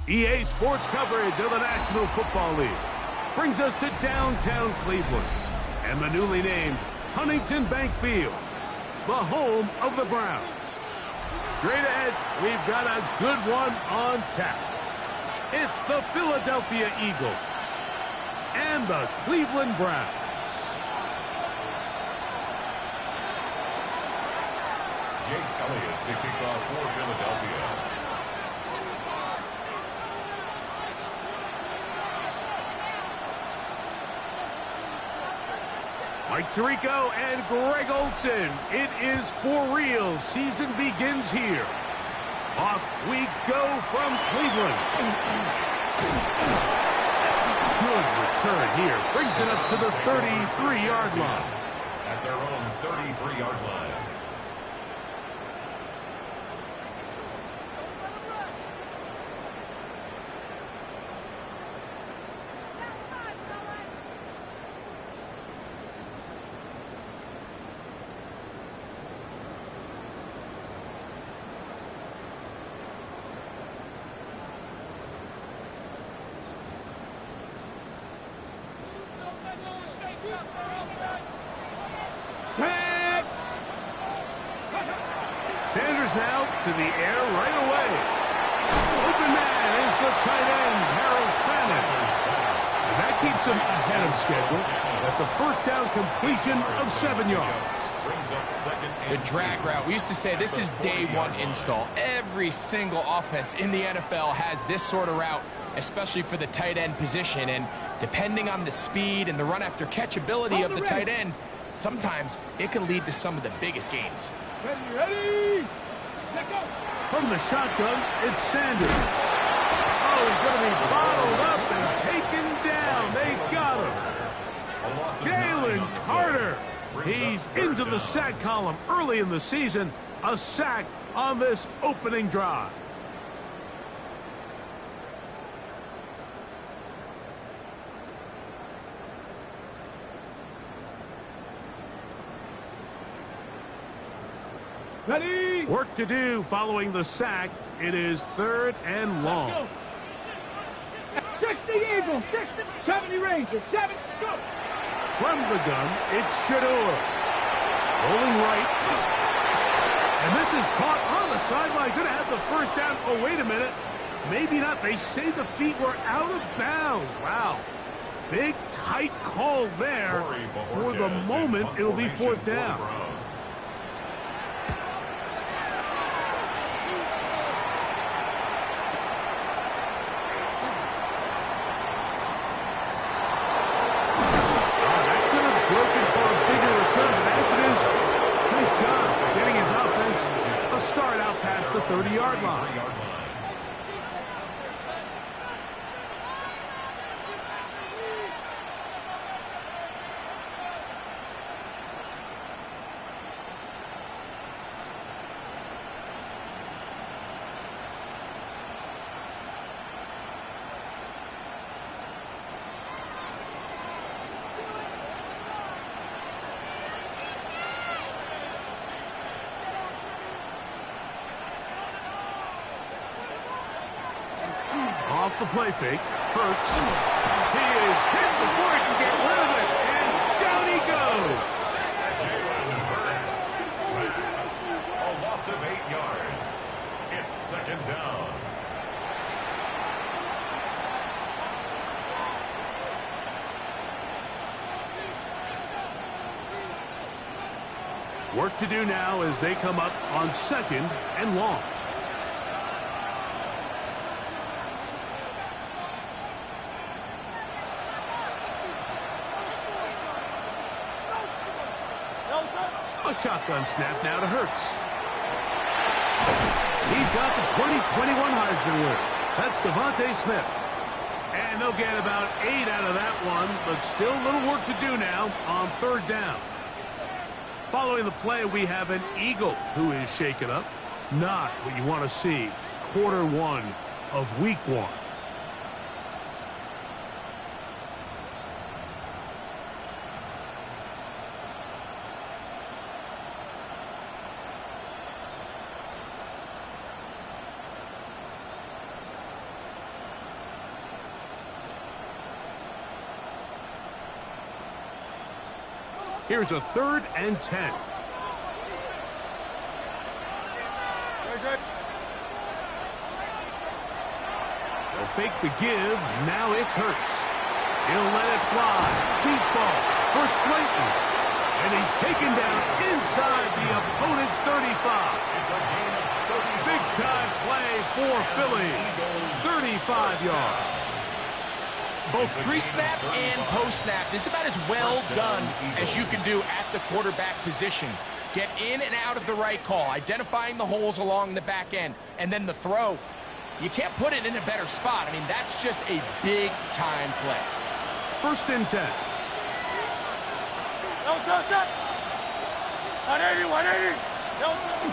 EA Sports coverage of the National Football League brings us to downtown Cleveland and the newly named Huntington Bank Field, the home of the Browns. Straight ahead, we've got a good one on tap. It's the Philadelphia Eagles and the Cleveland Browns. Jake Elliott to kick off for Philadelphia. Mike Tirico and Greg Olsen. It is for real. Season begins here. Off we go from Cleveland. Good return here. Brings it up to the 33-yard line. At their own 33-yard line. Sanders now to the air right away. Open man is the tight end, Harold Fannin. And that keeps him ahead of schedule. That's a first down completion of 7 yards. The drag route. We used to say this is day one install. Every single offense in the NFL has this sort of route, especially for the tight end position. And depending on the speed and the run after catch ability of the tight end, sometimes it can lead to some of the biggest gains. Ready? From the shotgun, it's Sanders. Oh, he's going to be bottled up and taken down. They got him. Jalen Carter. He's into the sack column early in the season. A sack on this opening drive. Ready? Work to do following the sack. It is 3rd and long. 60 Eagles, 60, 70 Rangers, 70, go! From the gun, it's Shador. Rolling right. And this is caught on the sideline. Going to have the first down. Oh, wait a minute. Maybe not. They say the feet were out of bounds. Wow. Big, tight call there. For the moment, it'll be 4th down. Start out past the 30-yard line. Off the play fake, Hurts. He is hit before he can get rid of it, and down he goes. Jalen Hurts sacked. A loss of 8 yards. It's 2nd down. Work to do now as they come up on 2nd and long. A shotgun snap now to Hurts. He's got the 2021 Heisman winner. That's Devontae Smith. And they'll get about 8 out of that one, but still a little work to do now on 3rd down. Following the play, we have an Eagle who is shaken up. Not what you want to see. Quarter 1 of Week 1. Here's a 3rd and 10. They'll fake the give. Now it's Hurts. He'll let it fly. Deep ball for Slayton. And he's taken down inside the opponent's 35. It's a gain of 30. Big-time play for Philly. 35 yards. Both pre-snap and post-snap, this is about as well done as you can do at the quarterback position. Get in and out of the right call, identifying the holes along the back end, and then the throw. You can't put it in a better spot. I mean, that's just a big-time play. 1st and 10. No touch. 180, 180. No touch.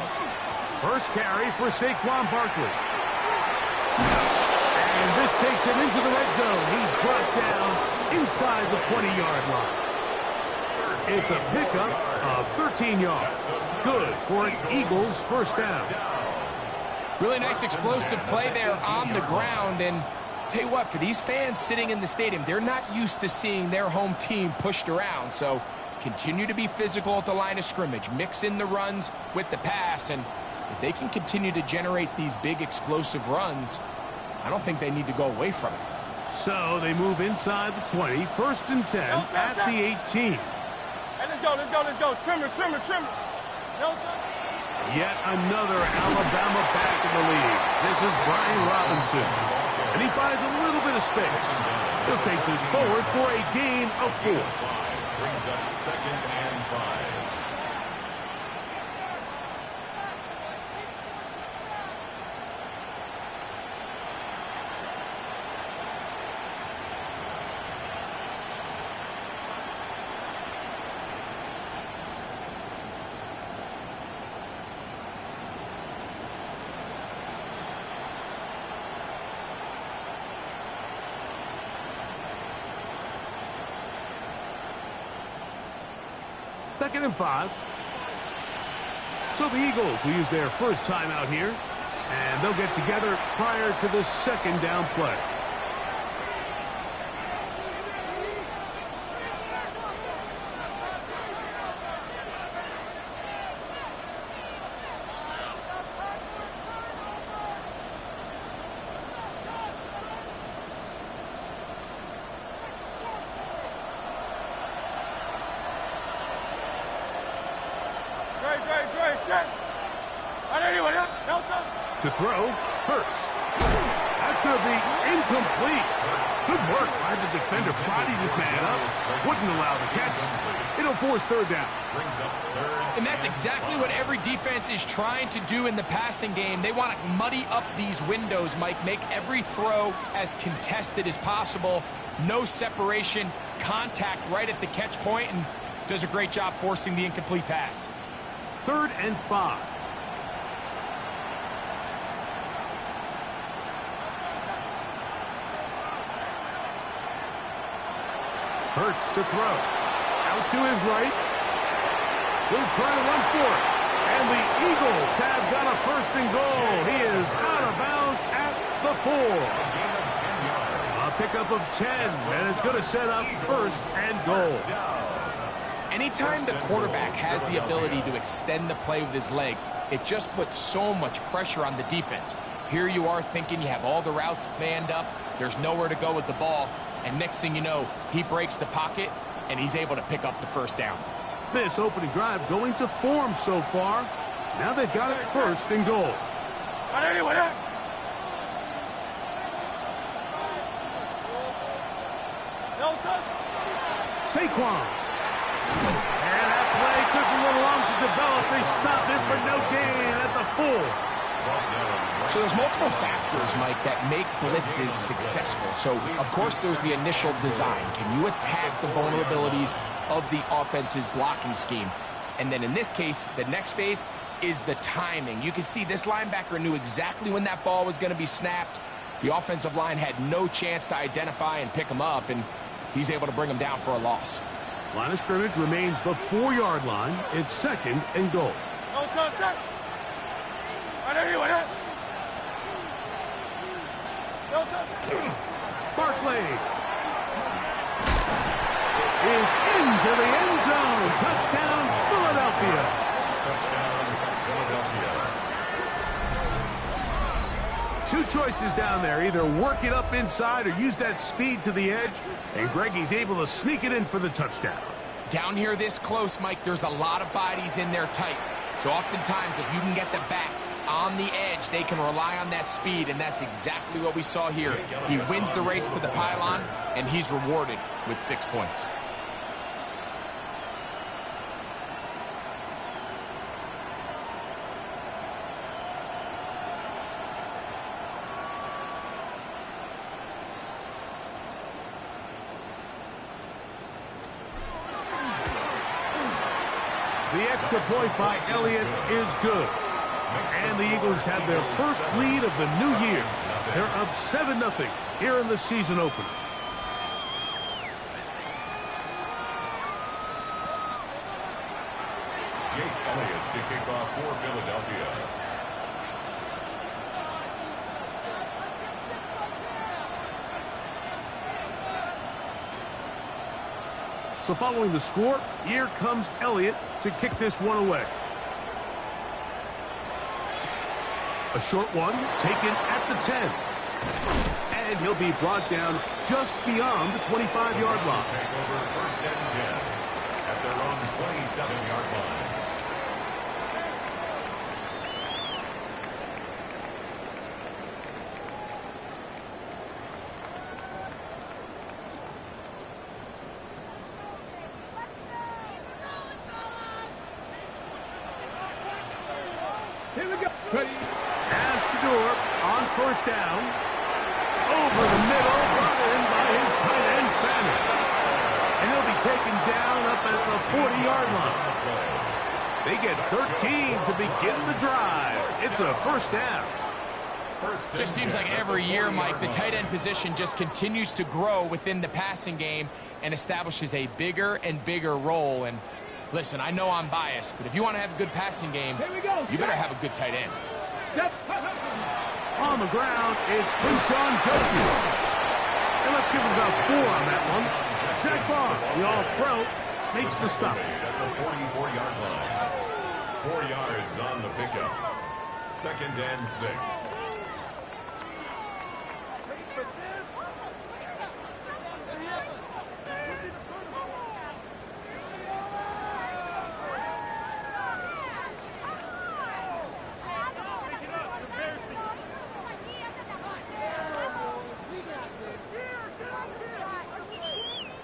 First carry for Saquon Barkley. And this takes him into the red zone. He's brought down inside the 20-yard line. It's a pickup of 13 yards. Good for an Eagles first down. Really nice explosive play there on the ground. And tell you what, for these fans sitting in the stadium, they're not used to seeing their home team pushed around. So continue to be physical at the line of scrimmage. Mix in the runs with the pass. And if they can continue to generate these big explosive runs, I don't think they need to go away from it. So they move inside the 20. 1st and 10 at the 18. Hey, let's go. Trimmer. No touch. Yet another Alabama back in the league. This is Brian Robinson. And he finds a little bit of space. He'll take this forward for a gain of 4. Brings up 2nd and 5. Second and 5. So the Eagles will use their first time out here, and they'll get together prior to the 2nd down play. To throw, Hurts. That's going to be incomplete. Good work by the defender. Bodied his man up. Wouldn't allow the catch. It'll force 3rd down. Brings up 3rd. And that's exactly what every defense is trying to do in the passing game. They want to muddy up these windows, Mike. Make every throw as contested as possible. No separation. Contact right at the catch point, and does a great job forcing the incomplete pass. 3rd and 5. Hurts to throw. Out to his right. He'll try to run for it. And the Eagles have got a 1st and goal. He is out of bounds at the 4. A pickup of 10, and it's going to set up 1st and goal. Anytime the quarterback has the ability to extend the play with his legs, it just puts so much pressure on the defense. Here you are thinking you have all the routes manned up. There's nowhere to go with the ball. And next thing you know, he breaks the pocket, and he's able to pick up the 1st down. This opening drive going to form so far. Now they've got it 1st and goal. Saquon. And that play took a little long to develop. They stopped it for no gain at the 4. So there's multiple factors, Mike, that make blitzes successful. So, of course, there's the initial design. Can you attack the vulnerabilities of the offense's blocking scheme? And then in this case, the next phase is the timing. You can see this linebacker knew exactly when that ball was going to be snapped. The offensive line had no chance to identify and pick him up, and he's able to bring him down for a loss. Line of scrimmage remains the 4-yard line. It's 2nd and goal. No contact. Barkley. is into the end zone. Touchdown, Philadelphia. Touchdown, Philadelphia. Two choices down there. Either work it up inside or use that speed to the edge. And Greggy's able to sneak it in for the touchdown. Down here this close, Mike, there's a lot of bodies in there tight. So oftentimes, if you can get the back on the edge, they can rely on that speed, and that's exactly what we saw here. He wins the race to the pylon, and he's rewarded with 6 points. The extra point by Elliott is good. And the Eagles have their first lead of the new year. They're up 7-0 here in the season opener. Jake Elliott to kick off for Philadelphia. So following the score, here comes Elliott to kick this one away. A short one taken at the 10. And he'll be brought down just beyond the 25-yard line. Take over first and 10 at their own 27-yard line. Here we go. On first down, over the middle, brought in by his tight end, Fanning. And he'll be taken down up at the 40-yard line. They get 13 to begin the drive. It's a first down. Just seems like every year, Mike, the tight end position just continues to grow within the passing game and establishes a bigger and bigger role. And listen, I know I'm biased, but if you want to have a good passing game, you better have a good tight end. On the ground, it's Quinshon Judkins. And let's give him about 4 on that one. Zach Barr, the all-pro, makes the stop. At the 44-yard line. 4 yards on the pickup. 2nd and 6.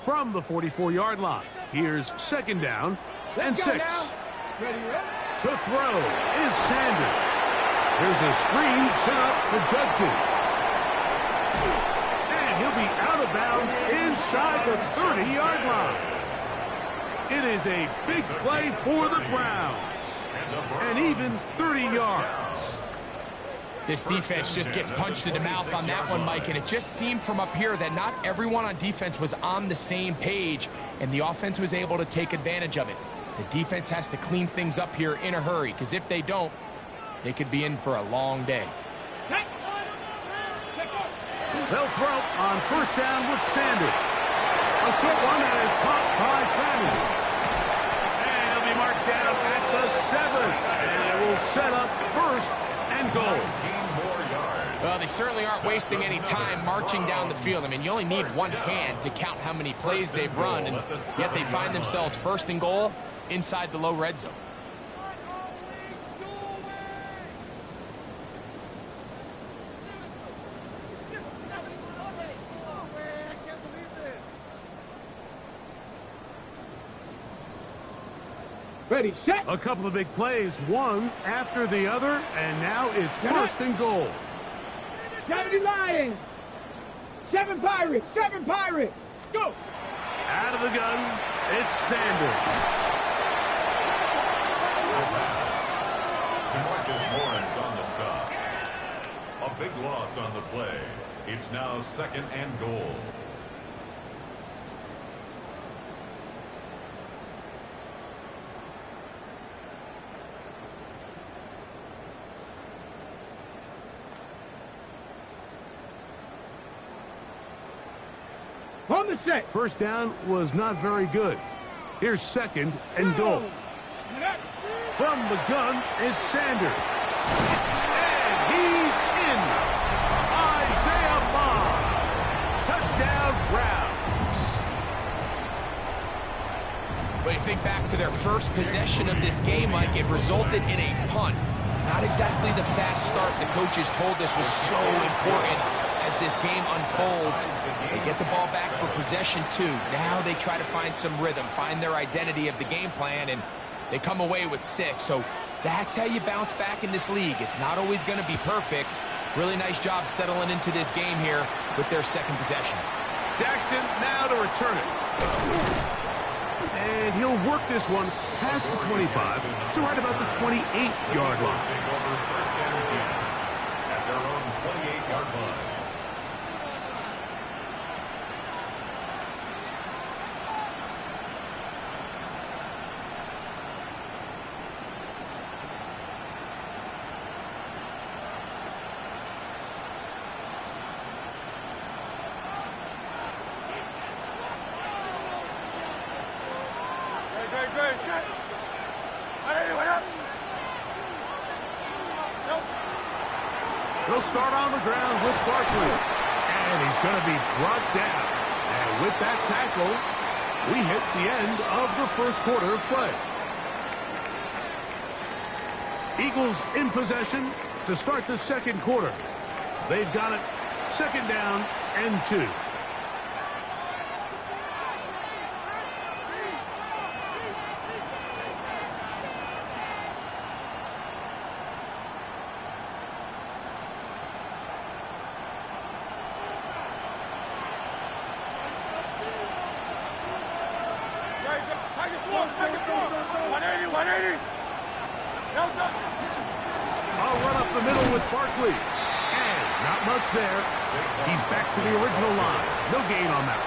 From the 44-yard line, here's 2nd down and 6. To throw is Sanders. Here's a screen set up for Judkins. And he'll be out of bounds inside the 30-yard line. It is a big play for the Browns. And even 30 yards. This defense just gets punched in the mouth on that one, Mike, and it just seemed from up here that not everyone on defense was on the same page, and the offense was able to take advantage of it. The defense has to clean things up here in a hurry, because if they don't, they could be in for a long day. They'll throw on first down with Sanders. A short one that is caught by Fanning. And he'll be marked down at the 7. And it will set up first and goal. Well, they certainly aren't wasting any time marching down the field. I mean, you only need one hand to count how many plays they've run, and yet they find themselves first and goal inside the low red zone. Ready, set. A couple of big plays, one after the other, and now it's first and goal. 70 Lions. 7 Pirates. 7 Pirates. Go. Out of the gun, it's Sanders. DeMarcus Lawrence on the stop. A big loss on the play. It's now 2nd and goal. On the set. First down was not very good. Here's second and goal. From the gun, it's Sanders. And he's in. Isaiah Bond. Touchdown, Browns. But you think back to their first possession of this game, Mike, it resulted in a punt. Not exactly the fast start the coaches told us was so important as this game unfolds. They get the ball back for possession 2. Now they try to find some rhythm, find their identity of the game plan, and they come away with 6. So that's how you bounce back in this league. It's not always going to be perfect. Really nice job settling into this game here with their second possession. Jackson now to return it. And he'll work this one past the 25 to right about the 28-yard line. Take over first and 10 at their own 28-yard line. He'll start on the ground with Barkley. And he's going to be brought down. And with that tackle, we hit the end of the first quarter of play. Eagles in possession to start the second quarter. They've got it. Second down and 2. I'll run up the middle with Barkley. And not much there. He's back to the original line. No gain on that.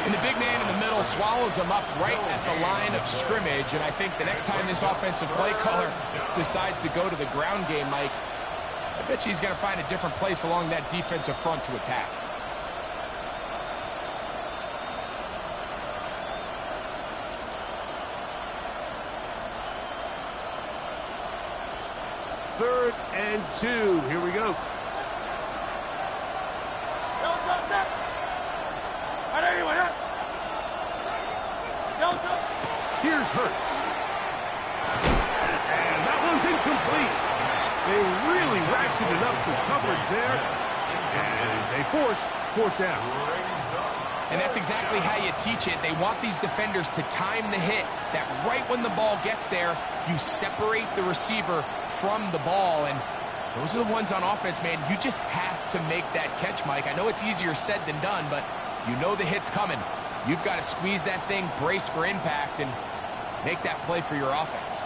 And the big man in the middle swallows him up right at the line of scrimmage. And I think the next time this offensive play caller decides to go to the ground game, Mike, I bet you he's going to find a different place along that defensive front to attack. Third and 2. Here we go. Here's Hurts. And that one's incomplete. They really ratcheted up the coverage there. And they force fourth down. And that's exactly how you teach it. They want these defenders to time the hit, that right when the ball gets there, you separate the receiver from the ball. And those are the ones on offense, man. You just have to make that catch, Mike. I know it's easier said than done, but you know the hit's coming. You've got to squeeze that thing, brace for impact, and make that play for your offense.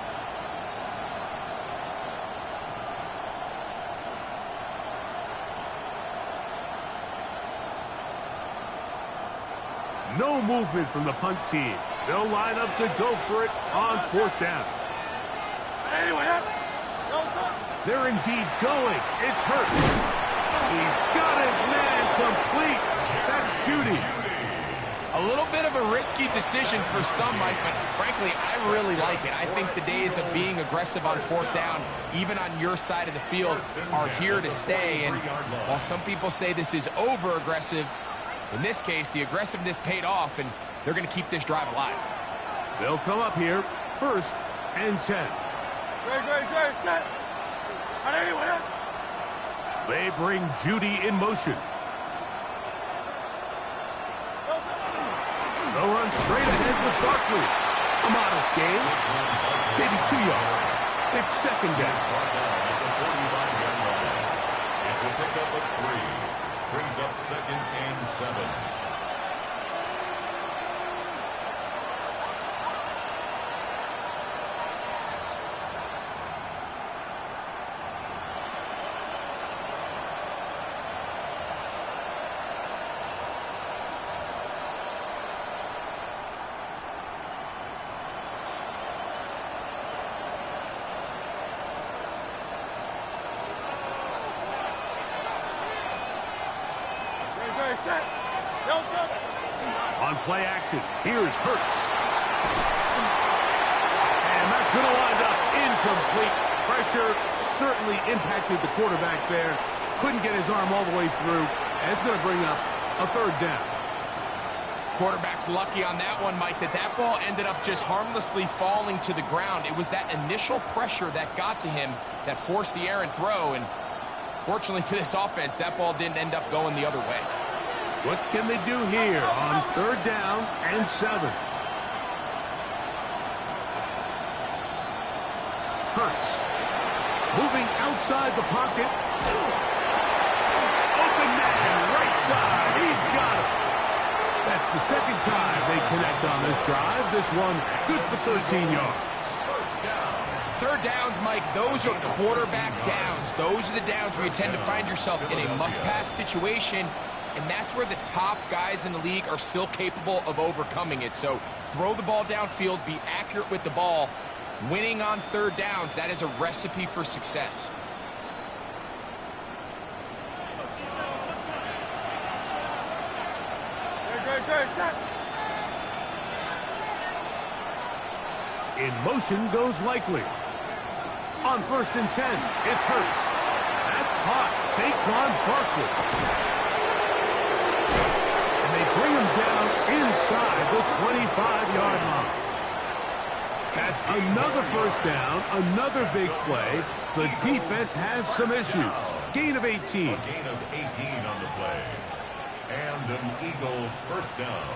No movement from the punt team. They'll line up to go for it on fourth down. They're indeed going. It's Hurts. He's got his man complete. That's Judy. A little bit of a risky decision for some, Mike, but frankly, I really like it. I think the days of being aggressive on fourth down, even on your side of the field, are here to stay. And while some people say this is over-aggressive, in this case, the aggressiveness paid off, and they're going to keep this drive alive. They'll come up here, first and 10. Set. They bring Judy in motion. They'll run straight ahead with Barkley. A modest gain. Maybe 2 yards. It's second down. It's a pickup of 3. Brings up second and 7. On play action, here's Hurts. And that's going to wind up incomplete. Pressure certainly impacted the quarterback there. Couldn't get his arm all the way through. And it's going to bring up a third down. Quarterback's lucky on that one, Mike, that ball ended up just harmlessly falling to the ground. It was that initial pressure that got to him that forced the errant throw, and fortunately for this offense, that ball didn't end up going the other way. What can they do here on third down and 7? Hurts moving outside the pocket. Open man, right side. He's got it. That's the second time they connect on this drive. This one good for 13 yards. Third downs, Mike, those are quarterback downs. Those are the downs where you tend to find yourself in a must-pass situation, and that's where the top guys in the league are still capable of overcoming it. So throw the ball downfield, be accurate with the ball. Winning on third downs, that is a recipe for success. In motion goes Likely. On 1st and 10, it's Hurts. That's caught. Saquon Barkley. And they bring him down inside the 25-yard line. That's another first down, another big play. The defense has some issues. Gain of 18. A gain of 18 on the play. And an Eagle first down.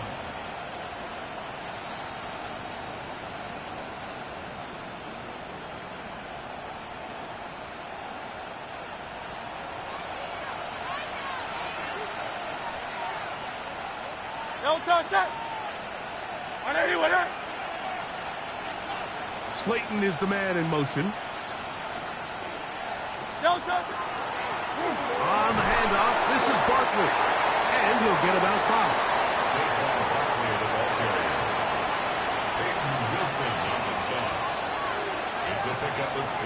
Slayton is the man in motion. On the handoff, this is Barkley. And he'll get about 5. Saquon Barkley, the ball carrier. Peyton Wilson on the stop. It's a pickup of 6.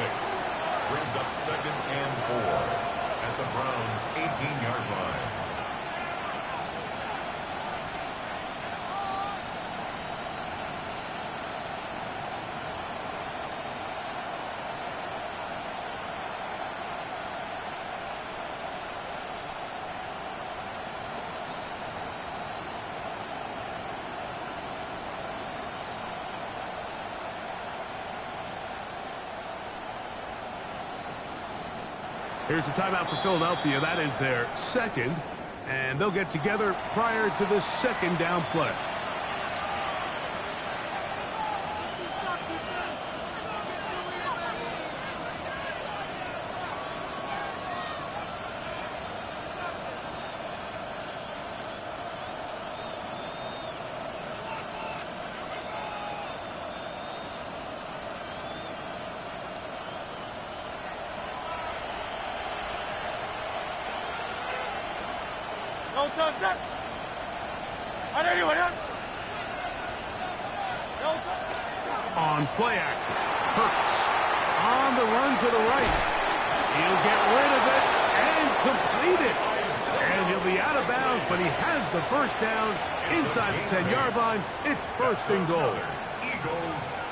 Brings up 2nd and 4 at the Browns' 18-yard line. Here's a timeout for Philadelphia. That is their second. And they'll get together prior to the second down play. On play action, Hurts on the run to the right. He'll get rid of it and complete it. And he'll be out of bounds, but he has the first down inside the 10-yard line. It's 1st and goal.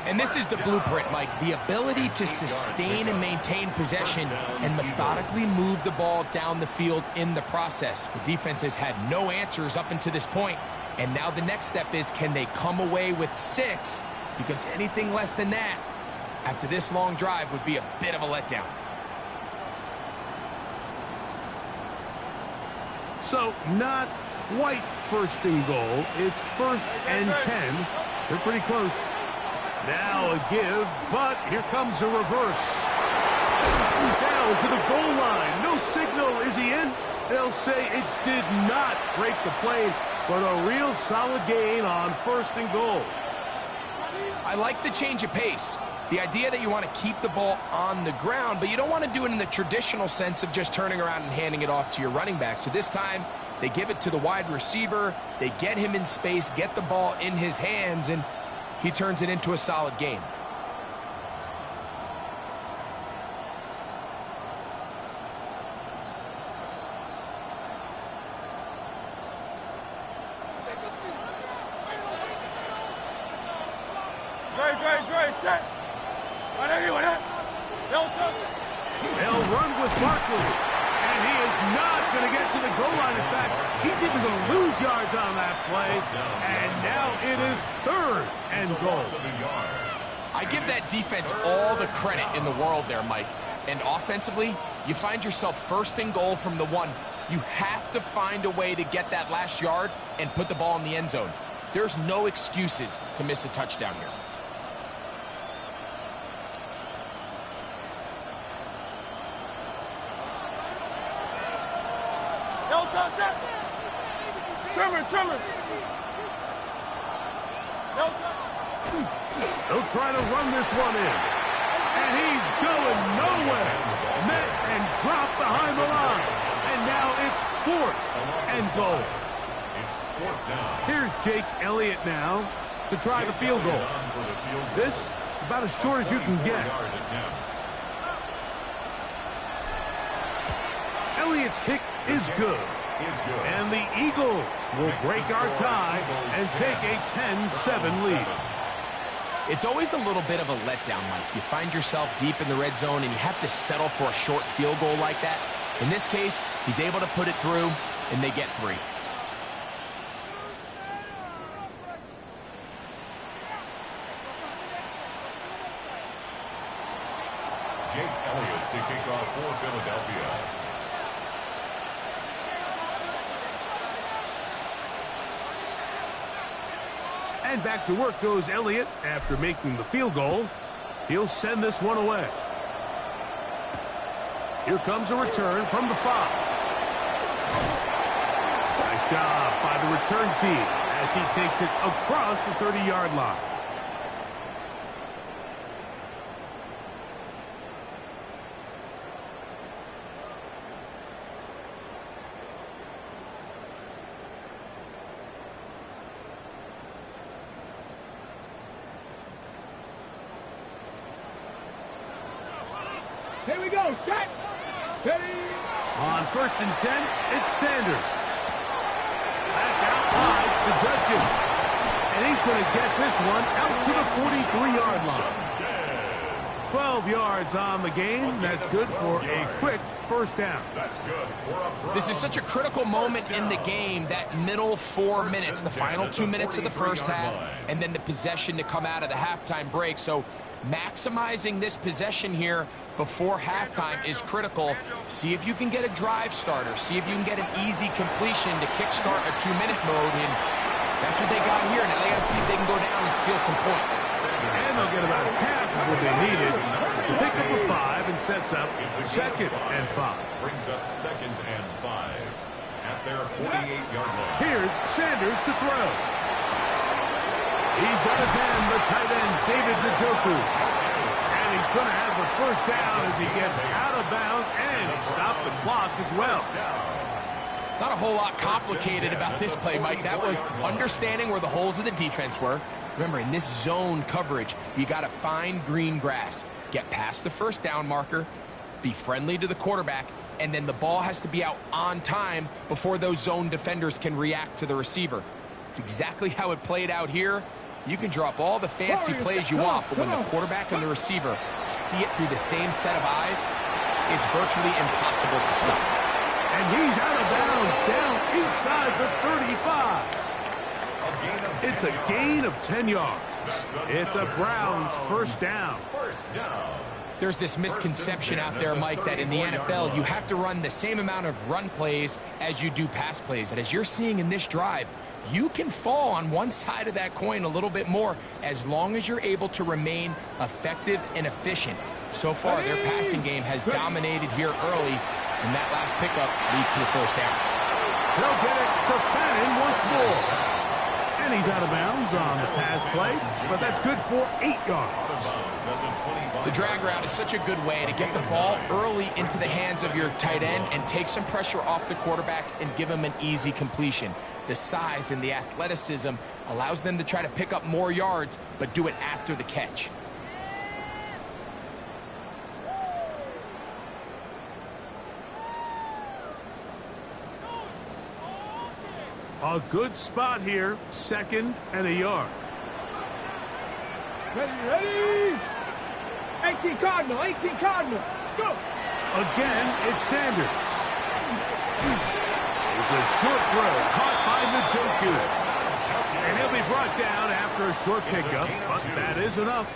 And this is the blueprint, Mike. The ability to sustain and maintain possession and methodically move the ball down the field in the process. The defense has had no answers up until this point, and now the next step is, can they come away with 6? Because anything less than that, after this long drive, would be a bit of a letdown. So, not quite 1st and goal. It's 1st and 10. They're pretty close. Now a give, but here comes a reverse. Down to the goal line. No signal. Is he in? They'll say it did not break the plane, but a real solid gain on 1st and goal. I like the change of pace. The idea that you want to keep the ball on the ground, but you don't want to do it in the traditional sense of just turning around and handing it off to your running back. So this time, they give it to the wide receiver. They get him in space, get the ball in his hands, and he turns it into a solid game. with Barkley. And he is not going to get to the goal line. In fact, he's even going to lose yards on that play. And now it is 3rd and goal. I give that defense all the credit in the world there, Mike. And offensively, you find yourself 1st and goal from the 1. You have to find a way to get that last yard and put the ball in the end zone. There's no excuses to miss a touchdown here. Trimmer. They'll try to run this one in. And he's going nowhere. Met and dropped behind the line. And now it's 4th and goal. It's 4th down. Here's Jake Elliott now to try the field goal. This about as short as you can get. Elliott's kick is good. And the Eagles will break our tie and take a 10-7 lead. It's always a little bit of a letdown, Mike. You find yourself deep in the red zone and you have to settle for a short field goal like that. In this case, he's able to put it through, and they get 3. Jake Elliott to kick off for Philadelphia. And back to work goes Elliott after making the field goal. He'll send this one away. Here comes a return from the 5. Nice job by the return team as he takes it across the 30-yard line. Here we go. Set. Steady. On 1st and 10, it's Sanders. That's out wide to Judkins. And he's going to get this one out to the 43-yard line. 12 yards on the game. That's good for a quick 1st down. That's good for a This is such a critical moment in the game, that middle 4 minutes, the final 2 minutes of the 1st half, and then the possession to come out of the halftime break. So maximizing this possession here before halftime is critical. See if you can get a drive starter. See if you can get an easy completion to kickstart a 2-minute mode. And that's what they got here. Now they got to see if they can go down and steal some points. And they'll get about half of what they needed to pick up a 5 and sets up 2nd and 5. Brings up 2nd and 5 at their 48-yard line. Here's Sanders to throw. He's got his man, the tight end, David Njoku. And he's going to have the 1st down as he gets out of bounds, and he stopped the clock as well. Not a whole lot complicated about this play, Mike. That was understanding where the holes of the defense were. Remember, in this zone coverage, you got to find green grass. Get past the 1st down marker, be friendly to the quarterback, and then the ball has to be out on time before those zone defenders can react to the receiver. It's exactly how it played out here. You can drop all the fancy plays you want, but when the quarterback and the receiver see it through the same set of eyes, it's virtually impossible to stop. And he's out of bounds down inside the 35. It's a gain of 10 yards. It's a Browns 1st down. There's this misconception out there, Mike, that in the NFL you have to run the same amount of run plays as you do pass plays. And as you're seeing in this drive, you can fall on one side of that coin a little bit more as long as you're able to remain effective and efficient. So far, their passing game has dominated here early, and that last pickup leads to the 1st down. They'll get it to Fannin once more. And he's out of bounds on the pass play, but that's good for 8 yards. The drag route is such a good way to get the ball early into the hands of your tight end and take some pressure off the quarterback and give him an easy completion. The size and the athleticism allows them to try to pick up more yards, but do it after the catch. A good spot here, 2nd and a yard. Ready. 18 Cardinal. Let's go. Again, it's Sanders. It's a short throw caught by Njoku. And he'll be brought down after a short pickup, but that is enough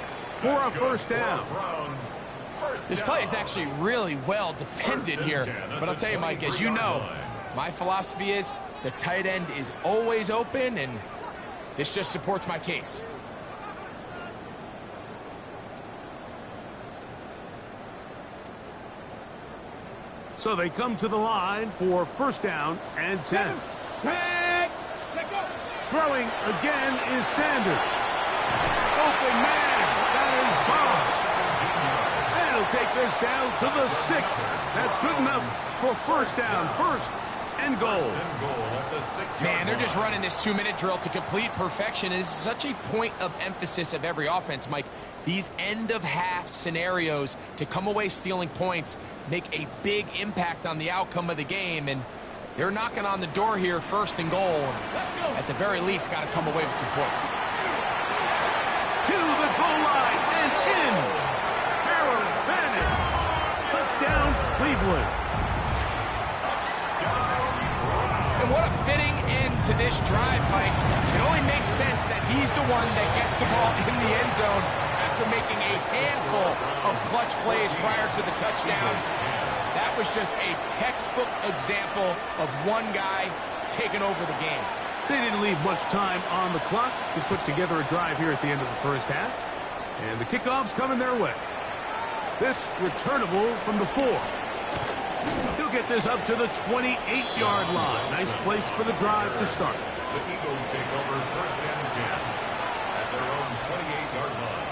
for a first down. This play is actually really well defended here. But I'll tell you, Mike, as you know, my philosophy is the tight end is always open, and this just supports my case. So they come to the line for first down and 10. Throwing again is Sanders. Open man. That is Boss. And he'll take this down to the 6. That's good enough for first down. First and goal. Man, they're just running this 2-minute drill to complete perfection. It's such a point of emphasis of every offense, Mike. These end-of-half scenarios to come away stealing points make a big impact on the outcome of the game, and they're knocking on the door here, first and goal. At the very least, got to come away with some points. To the goal line and in. Harold Fanning. Touchdown, Cleveland. And what a fitting end to this drive, Mike. It only makes sense that he's the one that gets the ball in the end zone after making a handful of clutch plays prior to the touchdown. That was just a textbook example of one guy taking over the game. They didn't leave much time on the clock to put together a drive here at the end of the first half. And the kickoff's coming their way. This returnable from the 4. He'll get this up to the 28-yard line. Nice place for the drive to start. The Eagles take over first and 10 at their own 28-yard line.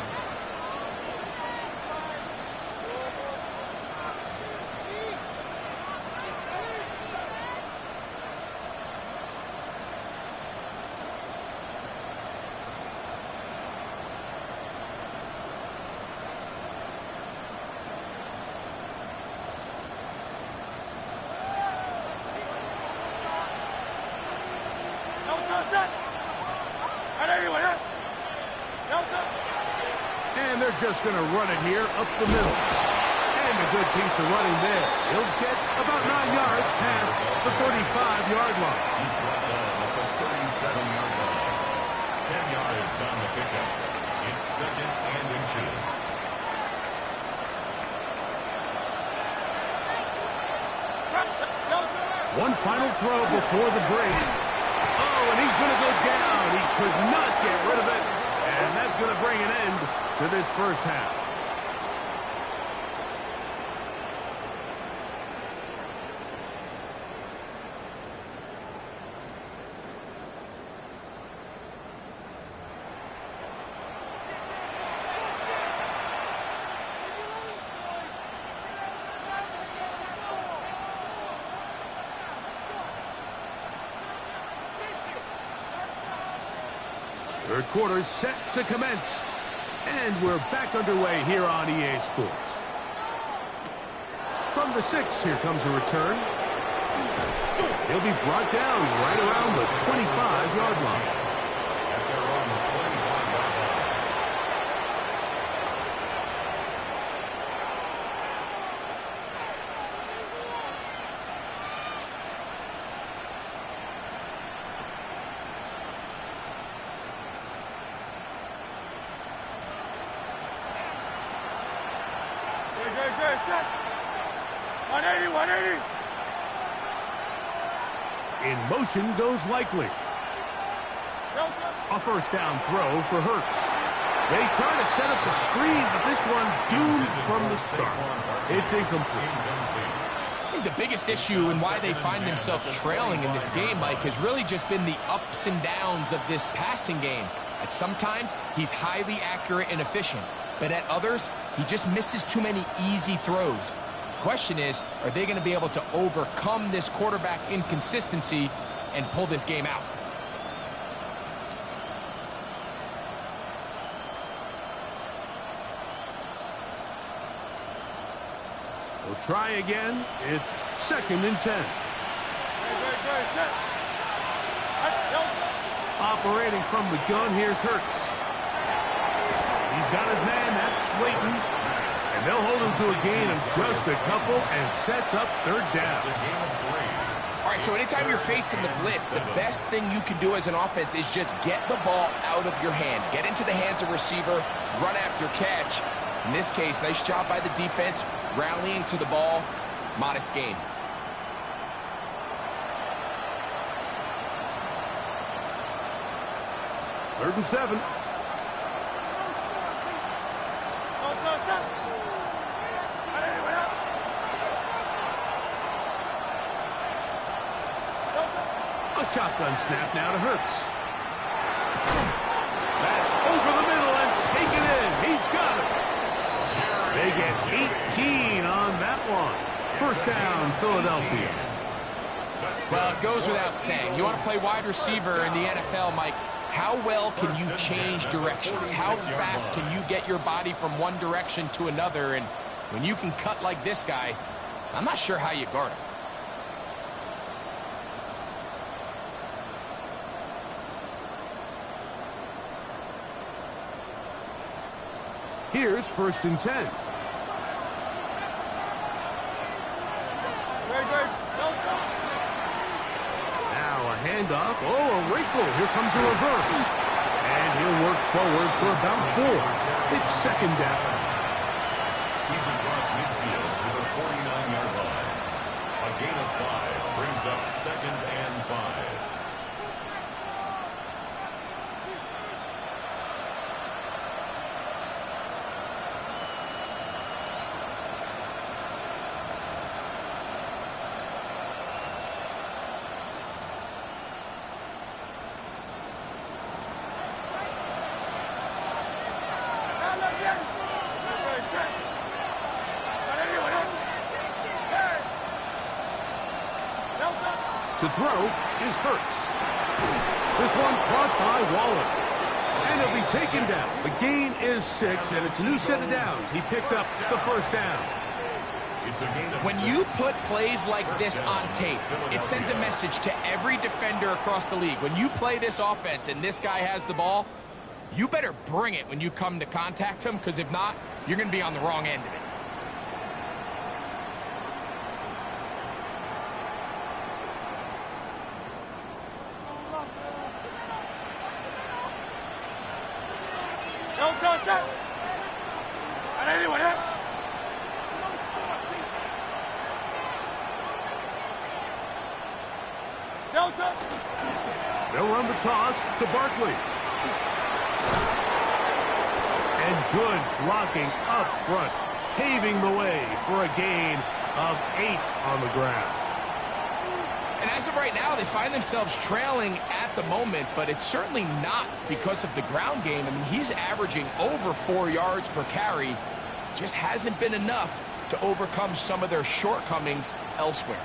And they're just going to run it here up the middle. And a good piece of running there. He'll get about 9 yards past the 35-yard line. He's brought down at the 37-yard line. 10 yards on the pickup. It's second and inches. One final throw before the break. Oh, and he's going to go down. He could not get rid of it. And that's going to bring an end to this first half. Third quarter set to commence. And we're back underway here on EA Sports. From the 6, here comes a return. He'll be brought down right around the 25-yard line. At their own 25-yard line. In motion goes Likely. A first down throw for Hurts. They try to set up the screen, but this one doomed from the start. It's incomplete. I think the biggest issue and why they find themselves trailing in this game, Mike, has really just been the ups and downs of this passing game. At sometimes, he's highly accurate and efficient, but at others, he just misses too many easy throws. Question is, are they going to be able to overcome this quarterback inconsistency and pull this game out? They'll try again. It's second and 10. Operating from the gun, here's Hurts. He's got his man, that's Slayton. And they'll hold him to a gain of just a couple and sets up third down. It's a gain of 3. All right, so anytime you're facing the blitz, the best thing you can do as an offense is just get the ball out of your hand. Get into the hands of receiver, run after catch. In this case, nice job by the defense, rallying to the ball, modest gain. Third and 7. A shotgun snap now to Hurts. That's over the middle and taken in. He's got it. They get 18 on that one. First down, Philadelphia. Well, it goes without saying. You want to play wide receiver in the NFL, Mike. How well can you change directions? How fast can you get your body from one direction to another? And when you can cut like this guy, I'm not sure how you guard him. Here's first and 10. Now a handoff. Oh, a wrinkle. Here comes a reverse. And he'll work forward for about 4. It's second down. He's across midfield to the 49-yard line. A gain of 5 brings up second and 5. To throw is Hurts. This one caught by Waller. And he'll be taken down. The gain is 6, and it's a new set of downs. He picked up the first down. It's a gain of When 6. you put plays like this on tape, it sends a message to every defender across the league. When you play this offense and this guy has the ball, you better bring it when you come to contact him, because if not, you're going to be on the wrong end of it. They'll run the toss to Barkley. And good blocking up front, paving the way for a gain of 8 on the ground. And as of right now, they find themselves trailing at the moment, but it's certainly not because of the ground game. I mean, he's averaging over 4 yards per carry. Just hasn't been enough to overcome some of their shortcomings elsewhere.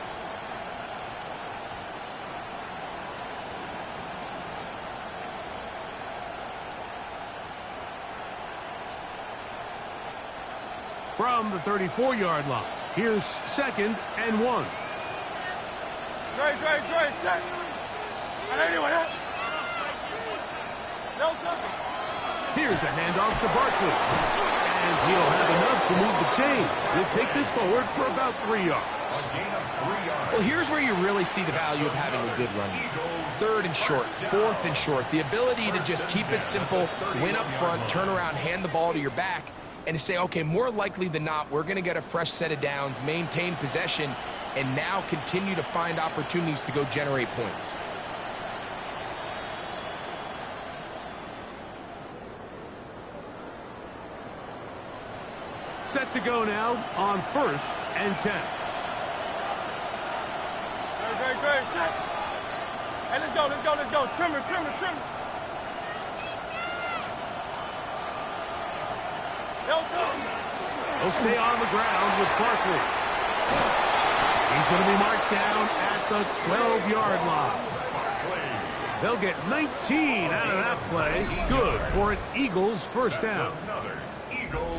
From the 34-yard line, here's second and 1. Here's a handoff to Barkley. And he'll have enough to move the chains. He'll take this forward for about 3 yards. A gain of 3 yards. Well, here's where you really see the value of having a good run. Third and short, fourth and short. The ability to just keep it simple, win up front, turn around, hand the ball to your back, and to say, okay, more likely than not, we're going to get a fresh set of downs, maintain possession, and now continue to find opportunities to go generate points. Set to go now on first and 10. Great. Hey, let's go. Trimmer. He'll stay on the ground with Barkley. He's going to be marked down at the 12-yard line. They'll get 19 out of that play. Good for an Eagles first down.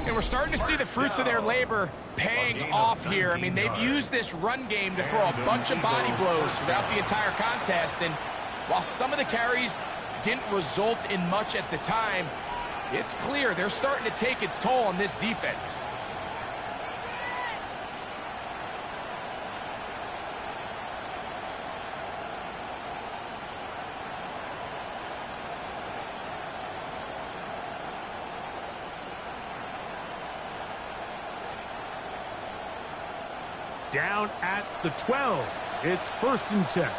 And we're starting to see the fruits of their labor paying off here. I mean, they've used this run game to throw a bunch of body blows throughout the entire contest. And while some of the carries didn't result in much at the time, it's clear they're starting to take its toll on this defense. Down at the 12. It's 1st and 10.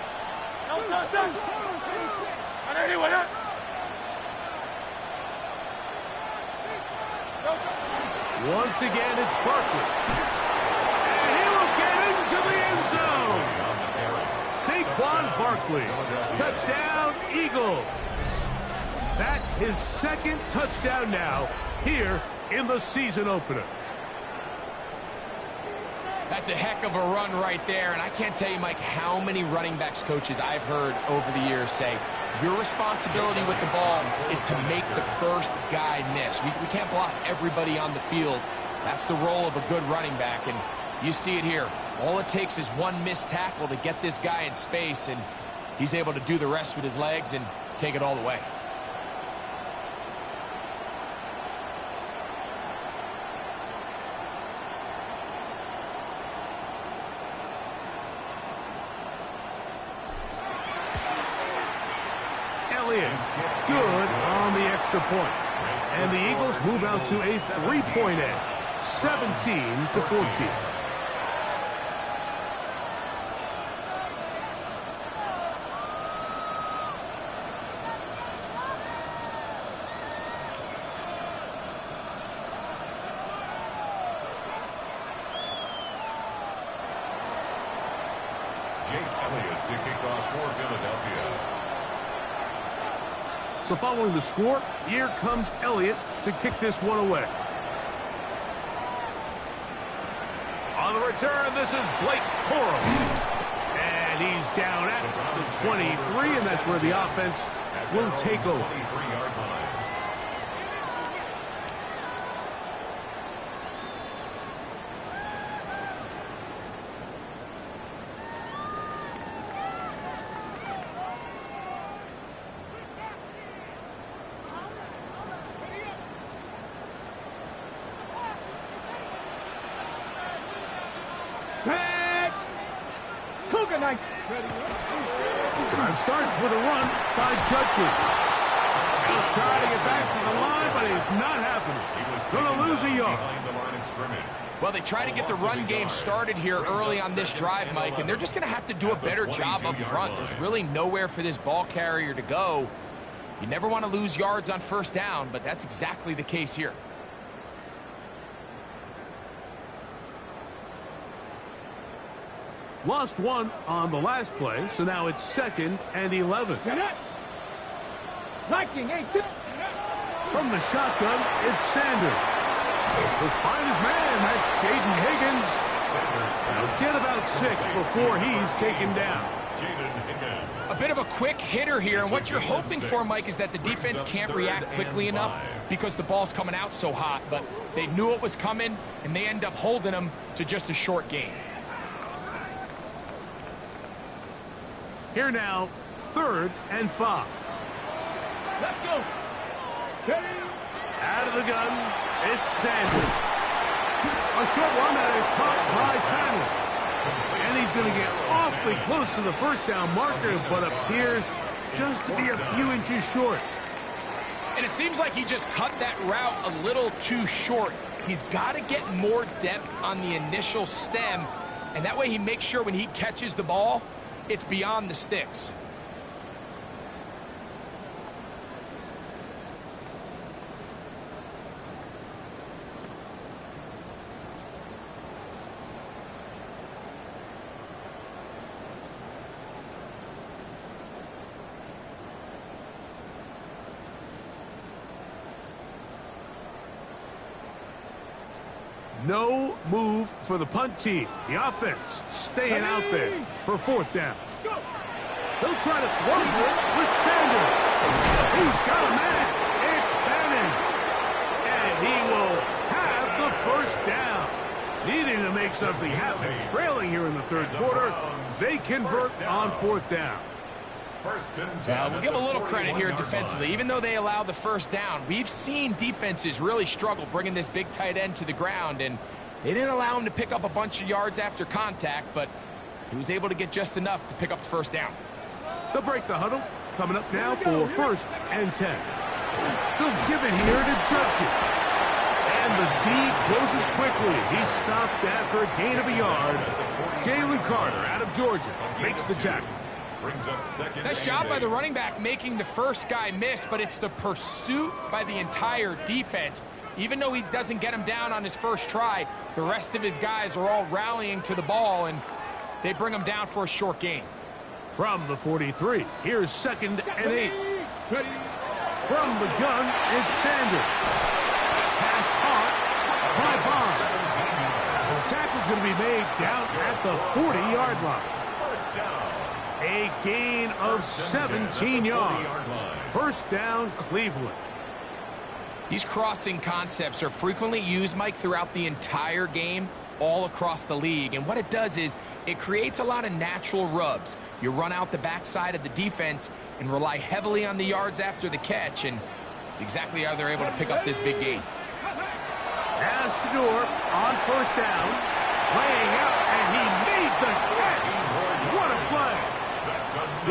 Once again, it's Barkley. And he will get into the end zone. Saquon Barkley. Touchdown, Eagles. That his 2nd touchdown now here in the season opener. That's a heck of a run right there, and I can't tell you, Mike, how many running backs coaches I've heard over the years say, your responsibility with the ball is to make the first guy miss. We can't block everybody on the field. That's the role of a good running back, and you see it here. All it takes is one missed tackle to get this guy in space, and he's able to do the rest with his legs and take it all the way. Good on the extra point. And the Eagles move out to a 3-point edge, 17-14. Jake Elliott to kick off for Philadelphia. So following the score, here comes Elliott to kick this one away. On the return, this is Blake Corum. And he's down at the 23, and that's where the offense will take over. Drive starts with a run by Judkins. He'll try to get back to the line, but it's not happening. He's going to lose a yard. Well, they try to get the run game started here early on this drive, Mike, and they're just going to have to do a better job up front. There's really nowhere for this ball carrier to go. You never want to lose yards on 1st down, but that's exactly the case here. Lost one on the last play, so now it's 2nd and 11. From the shotgun, it's Sanders. He'll find his man. That's Jaden Higgins. He'll get about 6 before he's taken down. A bit of a quick hitter here, and what you're hoping for, Mike, is that the defense can't react quickly enough because the ball's coming out so hot, but they knew it was coming, and they end up holding them to just a short gain. Here now, 3rd and 5. Let's go. Out of the gun, it's Sanders. A short one that is caught by Fanning. And he's going to get awfully close to the 1st down marker, but appears just to be a few inches short. And it seems like he just cut that route a little too short. He's got to get more depth on the initial stem, and that way he makes sure when he catches the ball, it's beyond the sticks. No move for the punt team. The offense staying out there for 4th down. He'll try to throw for it with Sanders. He's got a man. It's Fanning. And he will have the 1st down. Needing to make something happen. Trailing here in the 3rd quarter. They convert on 4th down. We'll give a little credit here defensively. Even though they allow the 1st down, we've seen defenses really struggle bringing this big tight end to the ground, and they didn't allow him to pick up a bunch of yards after contact, but he was able to get just enough to pick up the 1st down. They'll break the huddle. Coming up now for 1st and 10. They'll give it here to Judkins. And And the D closes quickly. He's stopped after a gain of a yard. Jalen Carter out of Georgia makes the tackle. Brings up second. Nice job by the running back making the first guy miss, but it's the pursuit by the entire defense. Even though he doesn't get him down on his first try, the rest of his guys are all rallying to the ball, and they bring him down for a short gain. From the 43, here's 2nd and 8. From the gun, it's Sanders. Pass caught by Bond. The tackle's going to be made down at the 40-yard line. First down. A gain of 17 yards. First down, Cleveland. These crossing concepts are frequently used, Mike, throughout the entire game, all across the league. And what it does is it creates a lot of natural rubs. You run out the backside of the defense and rely heavily on the yards after the catch, and it's exactly how they're able to pick up this big gain. As Shador on first down, laying out, and he made the catch. What a play.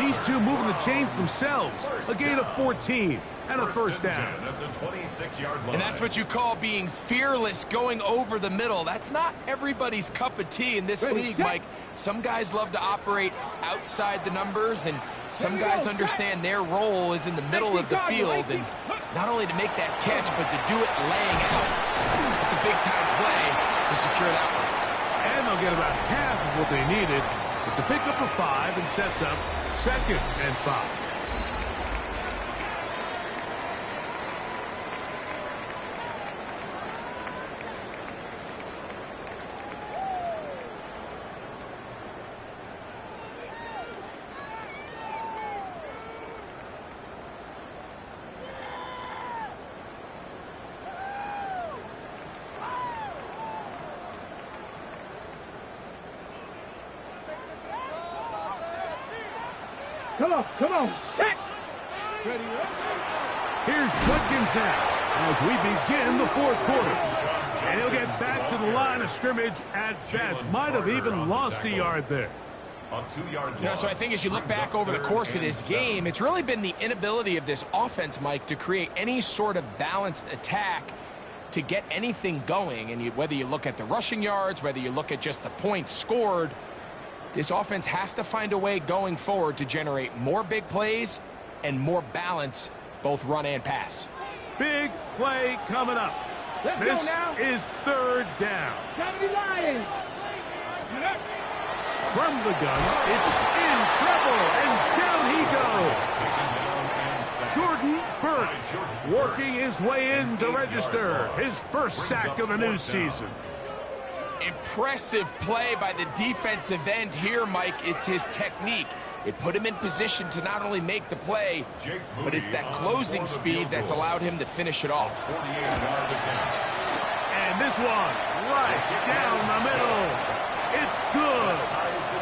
These two moving the chains themselves. A gain of 14 and a first down. At the 26-yard line. And that's what you call being fearless, going over the middle. That's not everybody's cup of tea in this league, Mike. Some guys love to operate outside the numbers, and some guys understand their role is in the middle of the field, and not only to make that catch, but to do it laying out. It's a big-time play to secure that one. And they'll get about half of what they needed. It's a pickup of 5 and sets up 2nd and 5. Come on, set. Here's Judkins now as we begin the 4th quarter. And he'll get back to the line of scrimmage at best. Might have even lost a yard there. A 2-yard You know, so I think as you look back over the course of this game, it's really been the inability of this offense, Mike, to create any sort of balanced attack to get anything going. And whether you look at the rushing yards, whether you look at just the points scored, this offense has to find a way going forward to generate more big plays and more balance, both run and pass. Big play coming up. This is 3rd down. From the gun, it's in trouble, and down he goes. Jordan Burks working his way in to register his first sack of the new season. Impressive play by the defensive end here, Mike. It's his technique. It put him in position to not only make the play, but it's that closing speed that's allowed him to finish it off. And this one, right down the middle. It's good.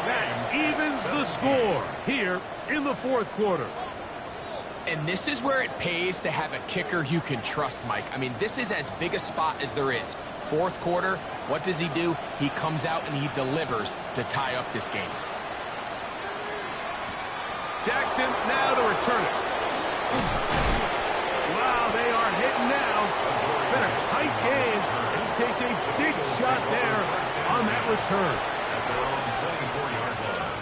That evens the score here in the 4th quarter. And this is where it pays to have a kicker you can trust, Mike. I mean, this is as big a spot as there is. 4th quarter, what does he do? He comes out and he delivers to tie up this game. Jackson now to return it. Wow, they are hitting now. Been a tight game. And he takes a big shot there on that return. At their own 24-yard line.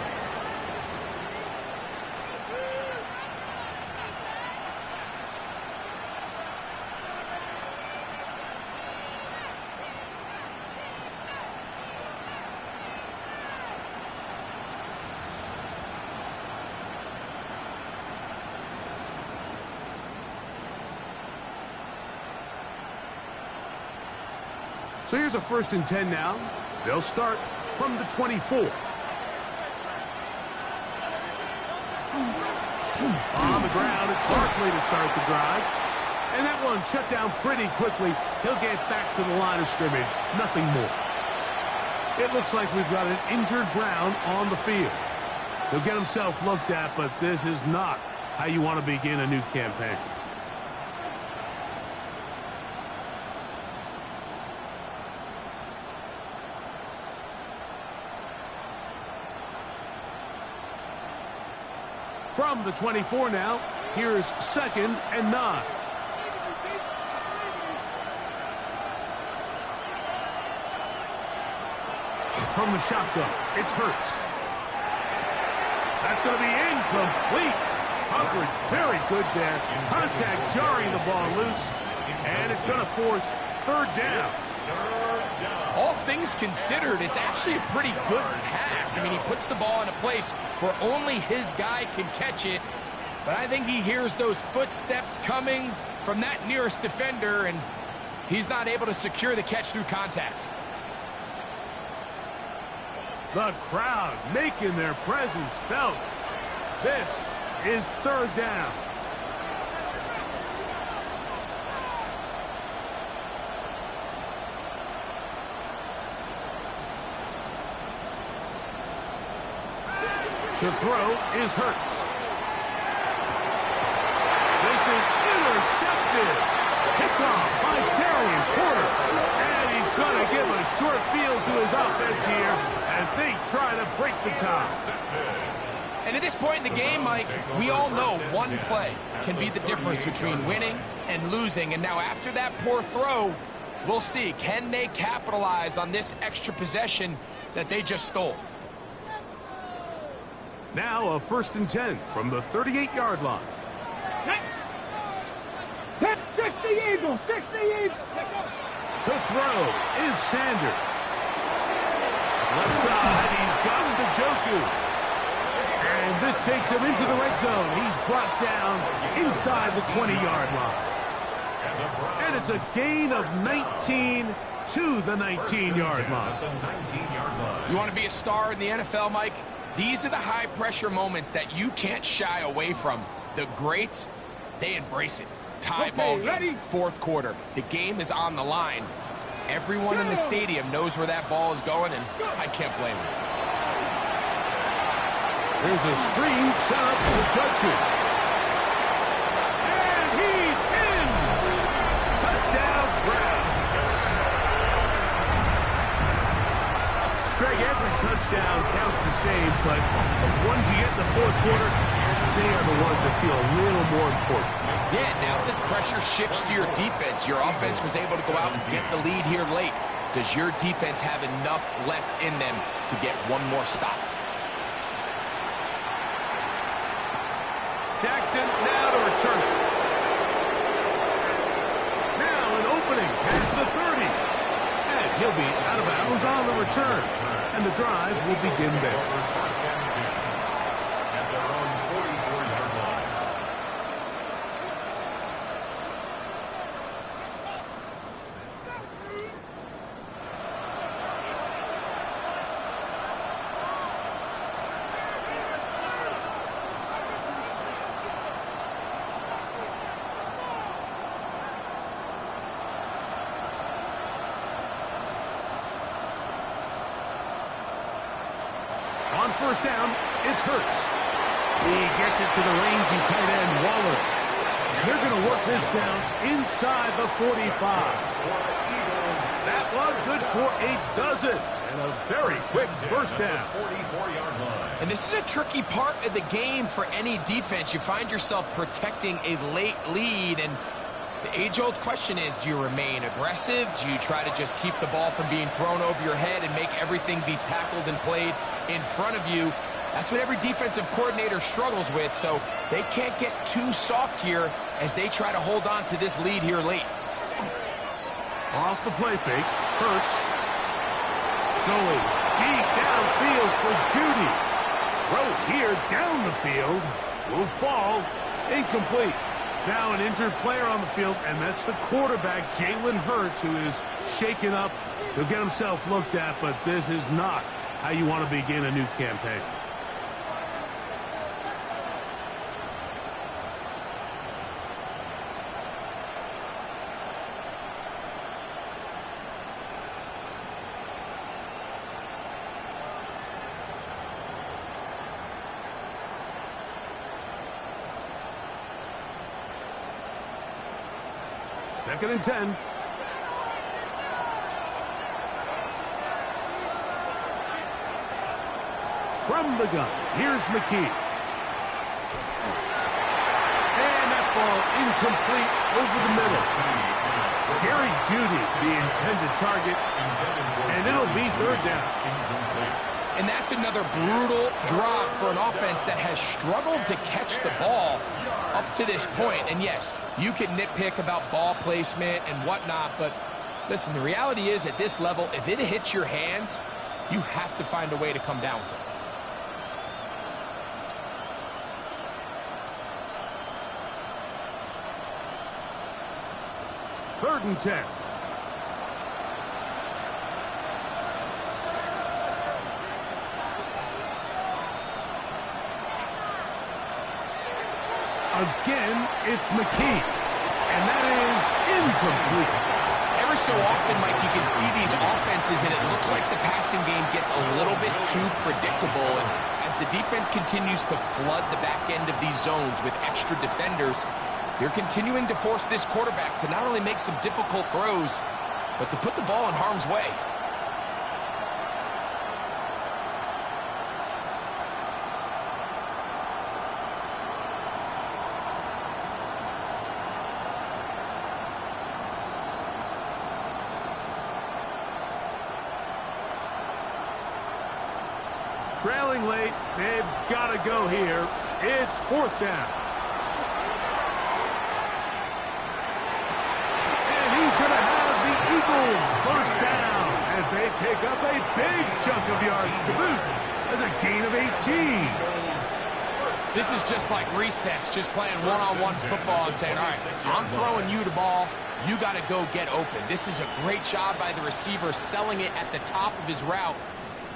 So here's a 1st and 10 now. They'll start from the 24. On the ground, it's Barkley to start the drive. And that one shut down pretty quickly. He'll get back to the line of scrimmage. Nothing more. It looks like we've got an injured Brown on the field. He'll get himself looked at, but this is not how you want to begin a new campaign. From the 24 now, here's 2nd and 9. from the shotgun. It's Hurts. That's going to be incomplete. Humphrey's very good there. Contact jarring the ball loose. And it's going to force third down. All things considered, it's actually a pretty good pass. I mean, he puts the ball in a place where only his guy can catch it. But I think he hears those footsteps coming from that nearest defender, and he's not able to secure the catch through contact. The crowd making their presence felt. This is third down. To throw is Hurts. This is intercepted. Picked off by Darian Porter. And he's going to give a short field to his offense here as they try to break the tie. And at this point in the game, Mike, we all know one play can be the difference between winning and losing. And now after that poor throw, we'll see, can they capitalize on this extra possession that they just stole? Now a 1st and 10 from the 38-yard line. 60 Eagles, 60 Eagles. To throw is Sanders. Left side, he's got Njoku. And this takes him into the red zone. He's brought down inside the 20-yard line. And it's a gain of 19 to the 19-yard line. You want to be a star in the NFL, Mike? These are the high-pressure moments that you can't shy away from. The greats, they embrace it. Tie ball game, fourth quarter. The game is on the line. Everyone in the stadium knows where that ball is going, and I can't blame them. There's a screen set up for Njoku. And he's in! Touchdown, Browns. Greg, every touchdown counts the same, but the ones you get in the fourth quarter, they are the ones that feel a little more important. Yeah, now the pressure shifts to your defense. Your offense was able to go out and get the lead here late. Does your defense have enough left in them to get one more stop? Jackson now to return it. Now an opening past the 30. And he'll be out of bounds on the return. And the drive will begin there. At their own 44-yard line. On first down, it's Hurts. He gets it to the rangy tight end, Waller. And they're going to work this down inside the 45. That one good for a dozen. And a very quick first down. 44-yard line. And this is a tricky part of the game for any defense. You find yourself protecting a late lead, and the age-old question is, do you remain aggressive? Do you try to just keep the ball from being thrown over your head and make everything be tackled and played in front of you? That's what every defensive coordinator struggles with, so they can't get too soft here as they try to hold on to this lead here late. Off the play fake, Hurts. Going deep downfield for Judy. Throw here down the field. Will fall. Incomplete. Now an injured player on the field, and that's the quarterback, Jalen Hurts, who is shaken up. He'll get himself looked at, but this is not how you want to begin a new campaign. Second and 10. From the gun, here's McKee. And that ball incomplete over the middle. Jerry Jeudy, the intended target, and it'll be third down. And that's another brutal drop for an offense that has struggled to catch the ball up to this point. And yes, you can nitpick about ball placement and whatnot, but listen, the reality is at this level, if it hits your hands, you have to find a way to come down with it. Third and 10. Again, it's McKee, and that is incomplete. Every so often, Mike, you can see these offenses, and it looks like the passing game gets a little bit too predictable. And as the defense continues to flood the back end of these zones with extra defenders, they're continuing to force this quarterback to not only make some difficult throws, but to put the ball in harm's way. Trailing late, they've got to go here. It's fourth down. And he's going to have the Eagles first down as they pick up a big chunk of yards to boot. That's a gain of 18. This is just like recess, just playing one-on-one football and saying, all right, I'm throwing you the ball. You got to go get open. This is a great job by the receiver selling it at the top of his route.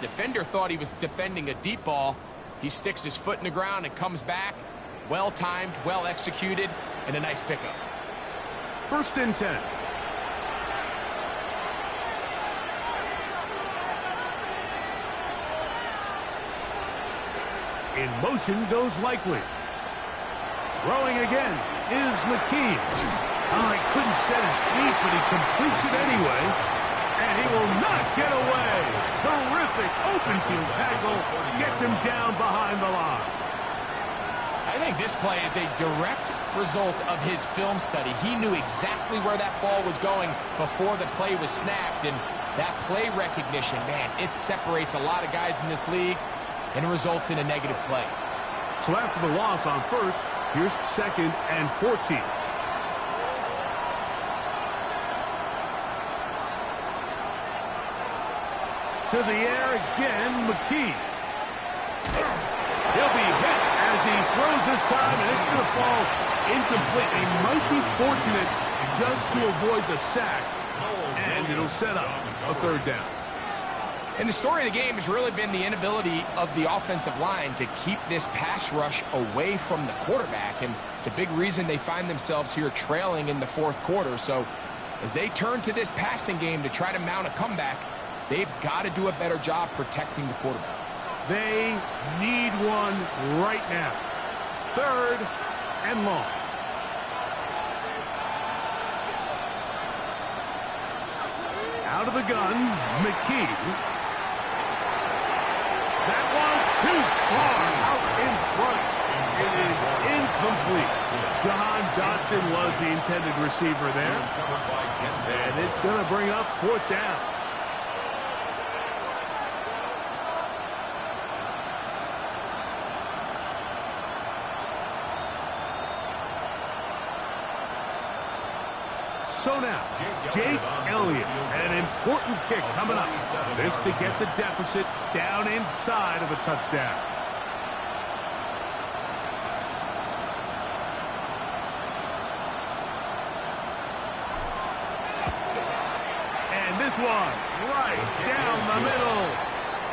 Defender thought he was defending a deep ball. He sticks his foot in the ground and comes back. Well-timed, well-executed, and a nice pickup. First and 10. In motion goes Likely. Throwing again is McKee. Oh, he couldn't set his feet, but he completes it anyway. And he will not get away. Terrific open field tackle. Gets him down behind the line. I think this play is a direct result of his film study. He knew exactly where that ball was going before the play was snapped. And that play recognition, man, it separates a lot of guys in this league and results in a negative play. So after the loss on first, here's second and 14. To the air again, McKee. He'll be hit as he throws this time, and it's going to fall incomplete. He might be fortunate just to avoid the sack, and it'll set up a third down. And the story of the game has really been the inability of the offensive line to keep this pass rush away from the quarterback, and it's a big reason they find themselves here trailing in the fourth quarter. So as they turn to this passing game to try to mount a comeback, they've got to do a better job protecting the quarterback. They need one right now. Third and long. Out of the gun, McKee. That one too far out in front. It is incomplete. John Dotson was the intended receiver there. And it's going to bring up fourth down. So now, Jake Elliott, an important kick coming up. This to get the deficit down inside of a touchdown. And this one, right down the middle.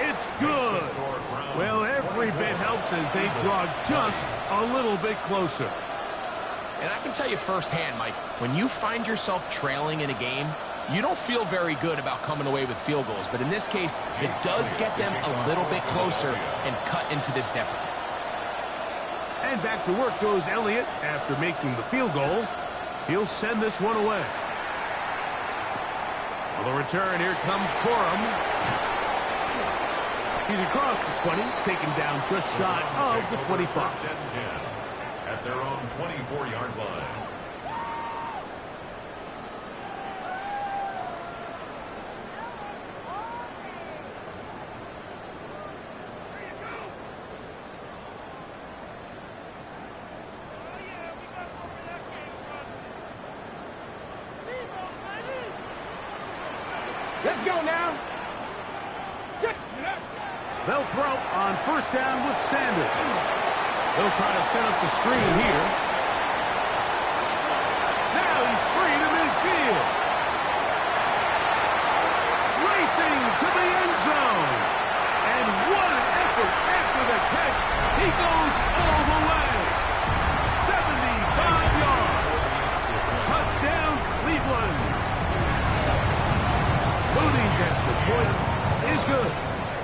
It's good. Well, every bit helps as they draw just a little bit closer. And I can tell you firsthand, Mike, when you find yourself trailing in a game, you don't feel very good about coming away with field goals. But in this case, it does get them a little bit closer and cut into this deficit. And back to work goes Elliott after making the field goal. He'll send this one away. On the return, here comes Corum. He's across the 20, taken down just shy of the 25. At their own 24-yard line. Let's go now. They'll throw on first down with Sanders. They'll try to set up the screen here. Now he's free to midfield. Racing to the end zone. And what an effort after the catch. He goes all the way. 75 yards. Touchdown, Cleveland. Moody's extra point is good.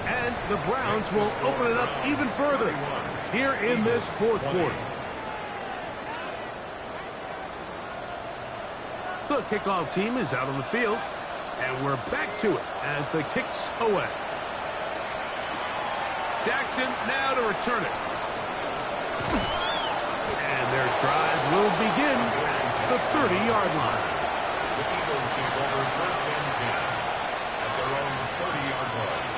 And the Browns will open it up even further here in this fourth quarter. The kickoff team is out on the field, and we're back to it as the kick's away. Jackson now to return it. And their drive will begin at the 30-yard line. The Eagles take over first and 10 at their own 30-yard line.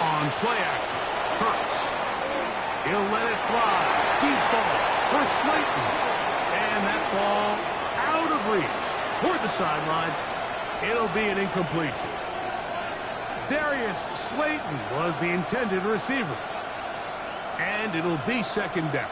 On play action, Hurts. He'll let it fly. Deep ball for Slayton. And that ball out of reach toward the sideline. It'll be an incompletion. Darius Slayton was the intended receiver. And it'll be second down.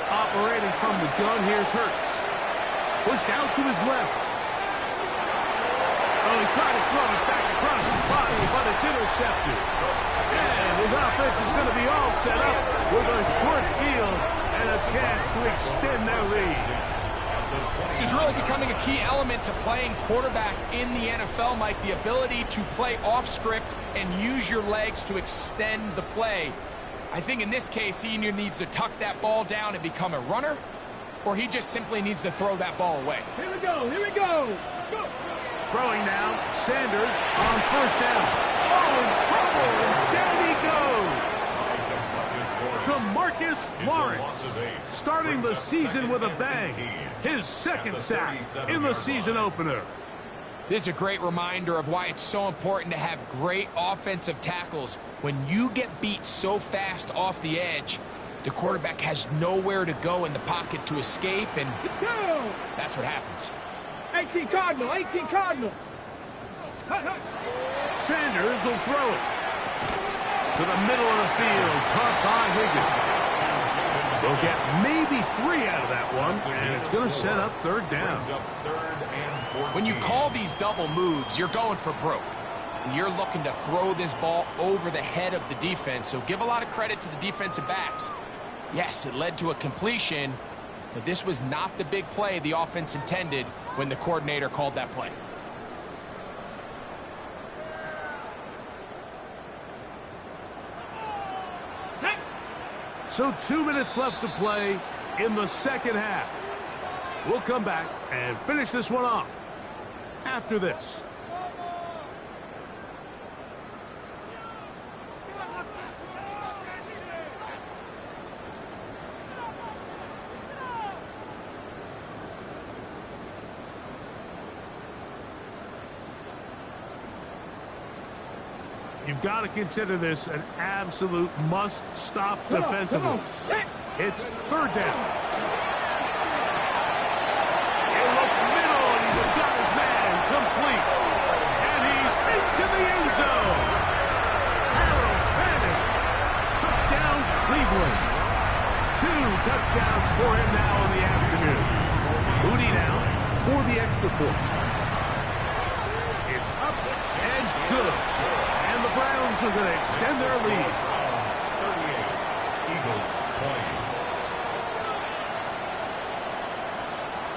Operating from the gun, here's Hurts. Pushed out to his left. Oh, he tried to throw it back across his body, but it's intercepted. And his offense is going to be all set up with a short field and a chance to extend their lead. This is really becoming a key element to playing quarterback in the NFL, Mike. The ability to play off script and use your legs to extend the play. I think in this case, he either needs to tuck that ball down and become a runner, or he just simply needs to throw that ball away. Here we go. Here we go. Go. Throwing now, Sanders on first down. Oh, in trouble, and down he goes. DeMarcus Lawrence starting the season with a bang. His second sack in the season opener. This is a great reminder of why it's so important to have great offensive tackles. When you get beat so fast off the edge, the quarterback has nowhere to go in the pocket to escape, and that's what happens. 18 Cardinal, 18 Cardinal. Sanders will throw it to the middle of the field, caught by Higgins. They'll get maybe 3 out of that one, and it's going to set up third down. When you call these double moves, you're going for broke. And you're looking to throw this ball over the head of the defense, so give a lot of credit to the defensive backs. Yes, it led to a completion, but this was not the big play the offense intended when the coordinator called that play. So 2 minutes left to play in the second half. We'll come back and finish this one off after this. You've got to consider this an absolute must-stop defensively. It's third down. He'll look middle, and he's got his man complete. And he's into the end zone. Harold Fanning. Touchdown, Cleveland. 2 touchdowns for him now in the afternoon. Moody now for the extra point. It's up and good. And the Browns are going to extend their lead. 38, Eagles 20.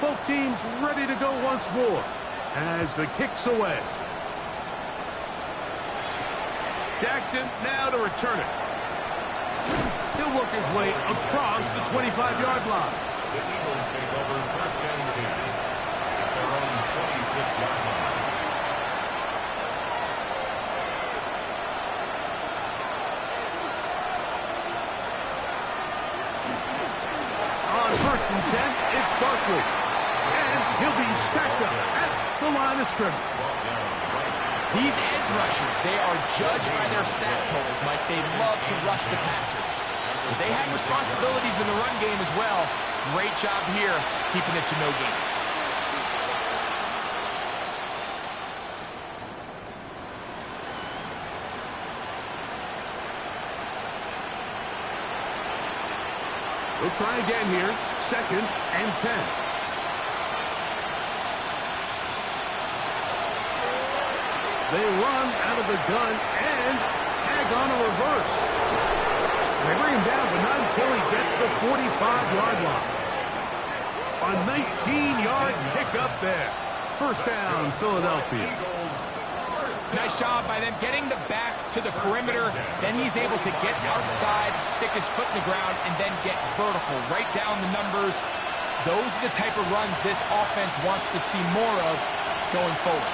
Both teams ready to go once more as the kick's away. Jackson now to return it. He'll work his way across the 25-yard line. The Eagles take over first and 10 at their own 26-yard line. On first and 10, it's Barkley. And he'll be stacked up at the line of scrimmage. These edge rushers, they are judged by their sack totals, Mike. They love to rush the passer. But they have responsibilities in the run game as well. Great job here, keeping it to no gain. We'll try again here. Second and 10. They run out of the gun and tag on a reverse. They bring him down, but not until he gets the 45-yard line. A 19-yard pickup there. First down, Philadelphia. Nice job by them getting the back to the perimeter. Then he's able to get outside, stick his foot in the ground, and then get vertical. Right down the numbers. Those are the type of runs this offense wants to see more of going forward.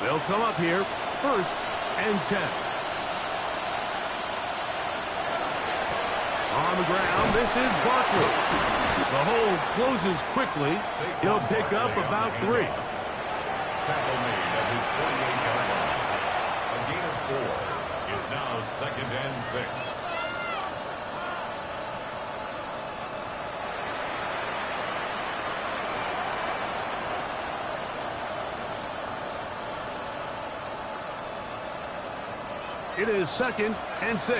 They'll come up here, first and 10. On the ground, this is Barkley. The hole closes quickly. He'll pick up about 3. Tackle made at his 48-yard line. A gain of 4. It's now second and 6. It is second and 6.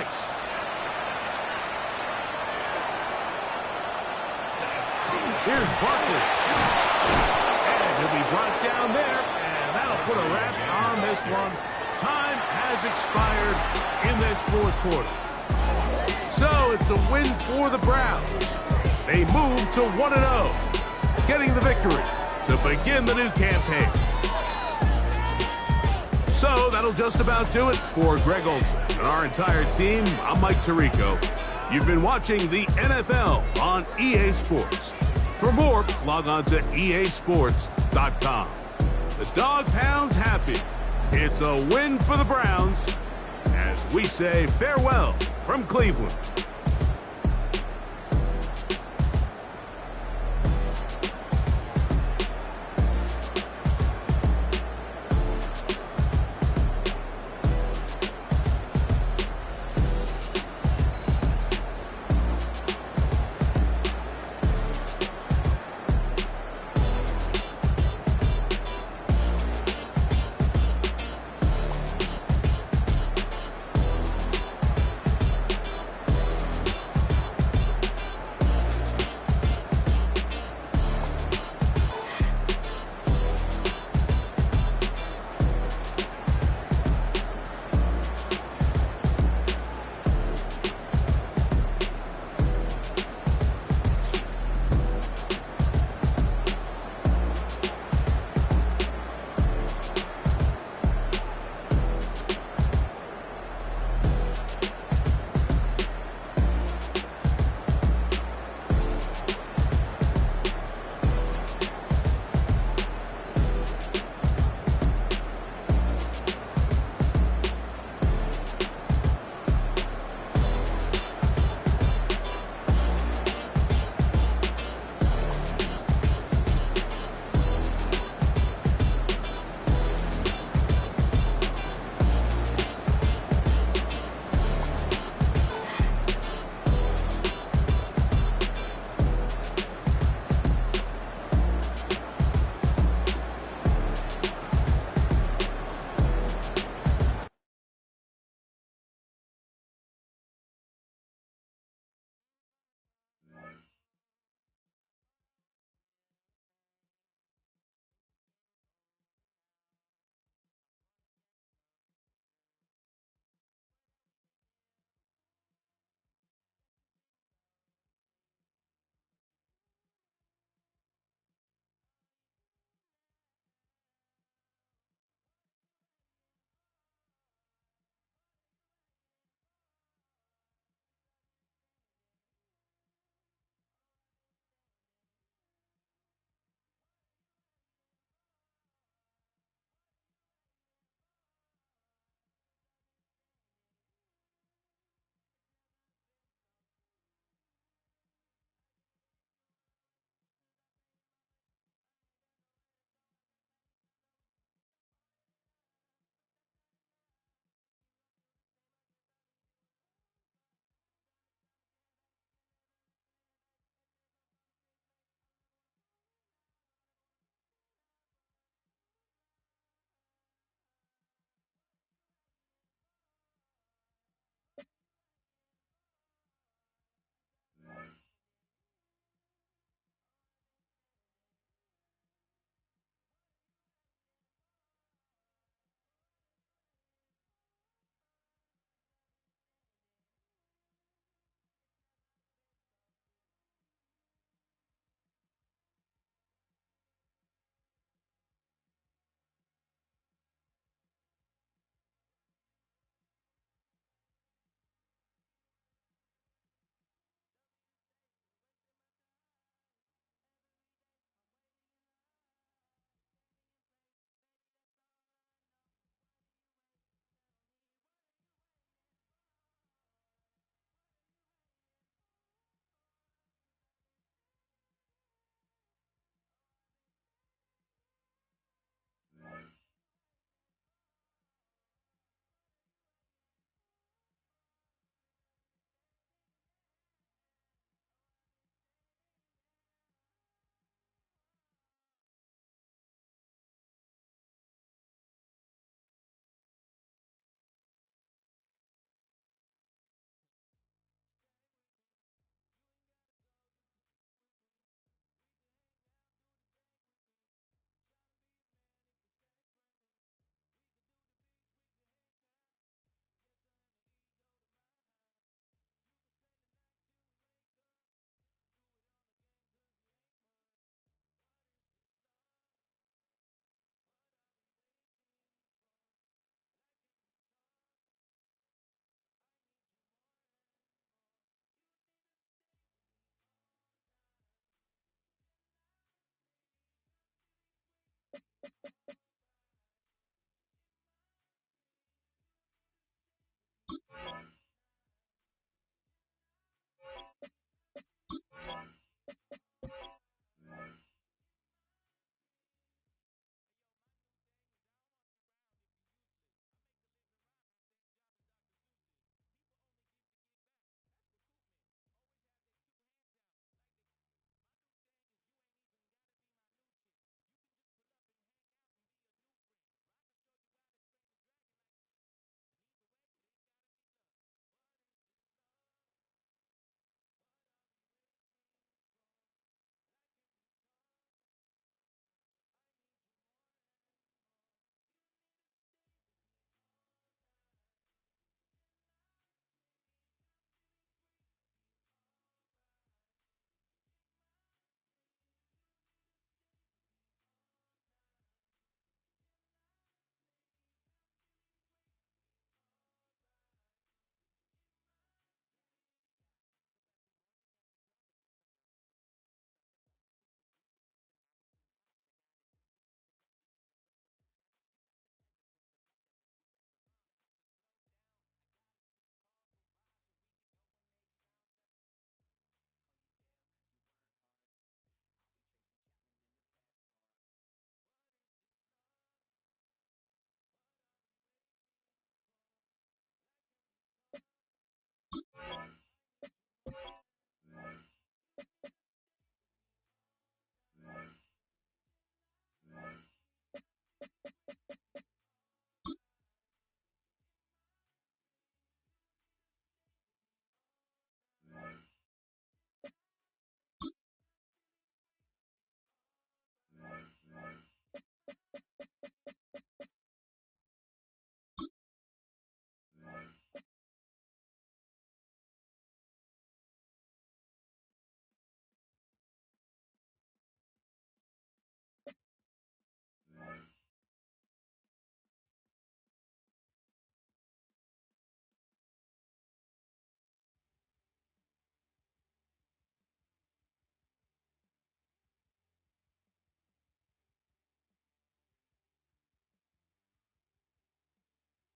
Here's Barkley. And he'll be brought down there, and that'll put a wrap on this one. Time has expired in this fourth quarter. So it's a win for the Browns. They move to 1-0, getting the victory to begin the new campaign. So that'll just about do it for Greg Olson and our entire team. I'm Mike Tirico. You've been watching the NFL on EA Sports. For more, log on to easports.com. The Dog Pound's happy. It's a win for the Browns as we say farewell from Cleveland.